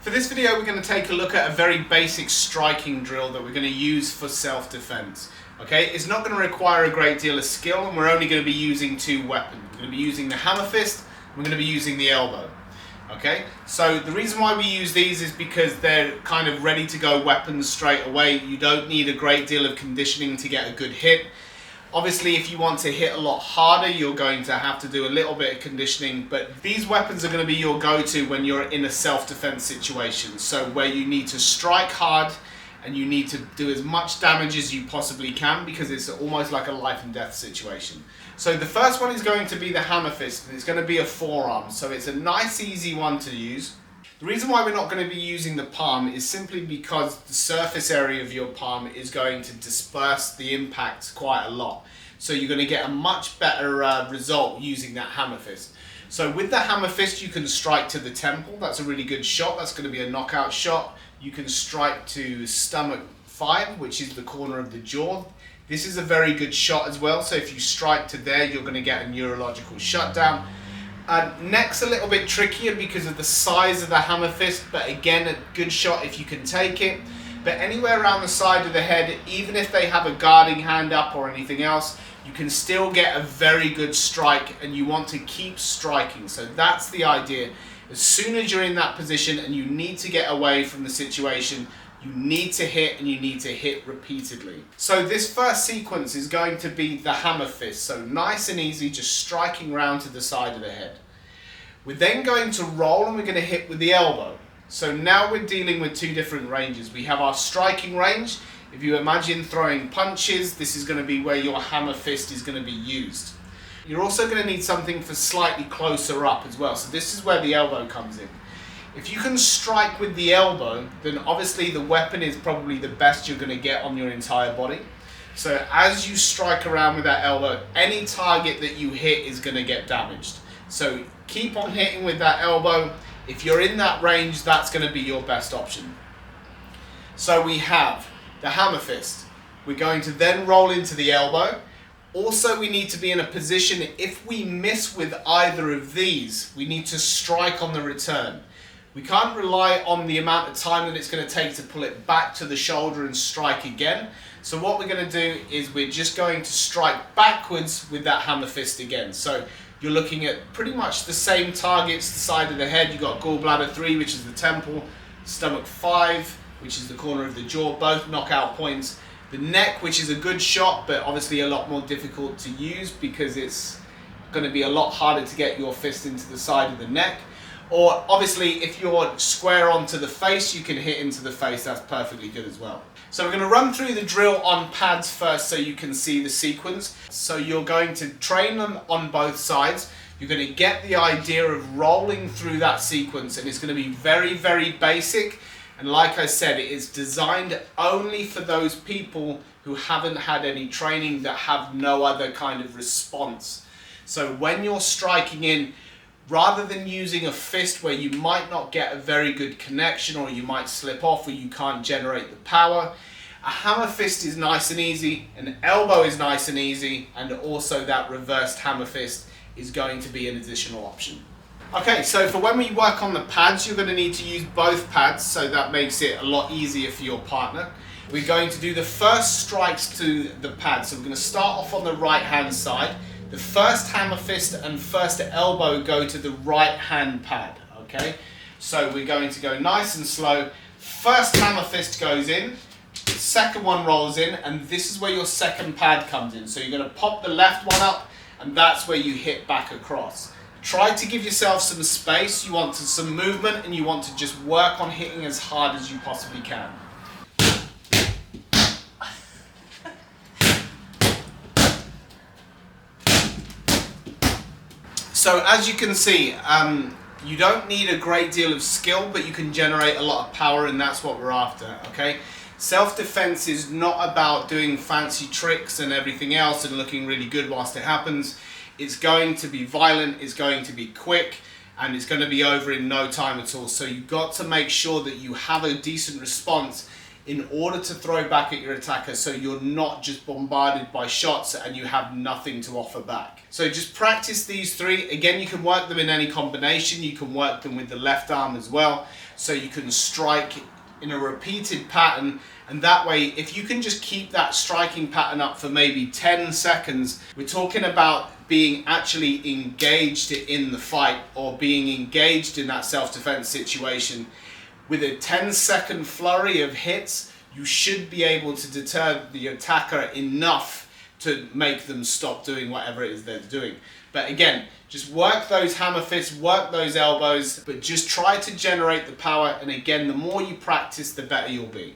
For this video, we're going to take a look at a very basic striking drill that we're going to use for self-defense. Okay, it's not going to require a great deal of skill, and we're only going to be using two weapons. We're going to be using the hammer fist, and we're going to be using the elbow. Okay, so the reason why we use these is because they're kind of ready to go weapons straight away. You don't need a great deal of conditioning to get a good hit. Obviously, if you want to hit a lot harder, you're going to have to do a little bit of conditioning, but these weapons are going to be your go-to when you're in a self-defense situation. So where you need to strike hard and you need to do as much damage as you possibly can, because it's almost like a life and death situation. So the first one is going to be the hammer fist, and it's going to be a forearm. So it's a nice, easy one to use. The reason why we're not going to be using the palm is simply because the surface area of your palm is going to disperse the impact quite a lot. So you're going to get a much better result using that hammer fist. So with the hammer fist, you can strike to the temple. That's a really good shot. That's going to be a knockout shot. You can strike to stomach 5, which is the corner of the jaw. This is a very good shot as well. So if you strike to there, you're going to get a neurological shutdown. Neck's a little bit trickier because of the size of the hammer fist, but again, a good shot if you can take it. But anywhere around the side of the head, even if they have a guarding hand up or anything else, you can still get a very good strike, and you want to keep striking. So that's the idea. As soon as you're in that position and you need to get away from the situation, you need to hit, and you need to hit repeatedly. So this first sequence is going to be the hammer fist. So nice and easy, just striking round to the side of the head. We're then going to roll, and we're going to hit with the elbow. So now we're dealing with two different ranges. We have our striking range. If you imagine throwing punches, this is going to be where your hammer fist is going to be used. You're also going to need something for slightly closer up as well. So this is where the elbow comes in. If you can strike with the elbow, then obviously the weapon is probably the best you're going to get on your entire body. So as you strike around with that elbow, any target that you hit is going to get damaged. So keep on hitting with that elbow. If you're in that range, that's going to be your best option. So we have the hammer fist. We're going to then roll into the elbow. Also, we need to be in a position, if we miss with either of these, we need to strike on the return. We can't rely on the amount of time that it's going to take to pull it back to the shoulder and strike again. So what we're going to do is we're just going to strike backwards with that hammer fist again. So you're looking at pretty much the same targets, the side of the head. You've got gallbladder 3, which is the temple, stomach 5, which is the corner of the jaw, both knockout points. The neck, which is a good shot, but obviously a lot more difficult to use because it's going to be a lot harder to get your fist into the side of the neck. Or obviously, if you're square onto the face, you can hit into the face. That's perfectly good as well. So we're going to run through the drill on pads first so you can see the sequence. So you're going to train them on both sides. You're going to get the idea of rolling through that sequence, and it's going to be very, very basic. And like I said, it is designed only for those people who haven't had any training, that have no other kind of response. So when you're striking in, rather than using a fist where you might not get a very good connection, or you might slip off, or you can't generate the power, a hammer fist is nice and easy, an elbow is nice and easy, and also that reversed hammer fist is going to be an additional option. Okay, so for when we work on the pads, you're going to need to use both pads, so that makes it a lot easier for your partner. We're going to do the first strikes to the pad. So we're going to start off on the right hand side. The first hammer fist and first elbow go to the right hand pad, okay? So we're going to go nice and slow. First hammer fist goes in, the second one rolls in, and this is where your second pad comes in. So you're going to pop the left one up, and that's where you hit back across. Try to give yourself some space. You want some movement, and you want to just work on hitting as hard as you possibly can. So as you can see, you don't need a great deal of skill, but you can generate a lot of power, and that's what we're after, okay? Self-defense is not about doing fancy tricks and everything else and looking really good whilst it happens. It's going to be violent, it's going to be quick, and it's going to be over in no time at all. So you've got to make sure that you have a decent response, in order to throw back at your attacker, so you're not just bombarded by shots and you have nothing to offer back. So just practice these three. Again, you can work them in any combination. You can work them with the left arm as well, so you can strike in a repeated pattern, and that way if you can just keep that striking pattern up for maybe 10 seconds, we're talking about being actually engaged in the fight or being engaged in that self-defense situation. With a 10-second flurry of hits, you should be able to deter the attacker enough to make them stop doing whatever it is they're doing. But again, just work those hammer fists, work those elbows, but just try to generate the power, and again, the more you practice, the better you'll be.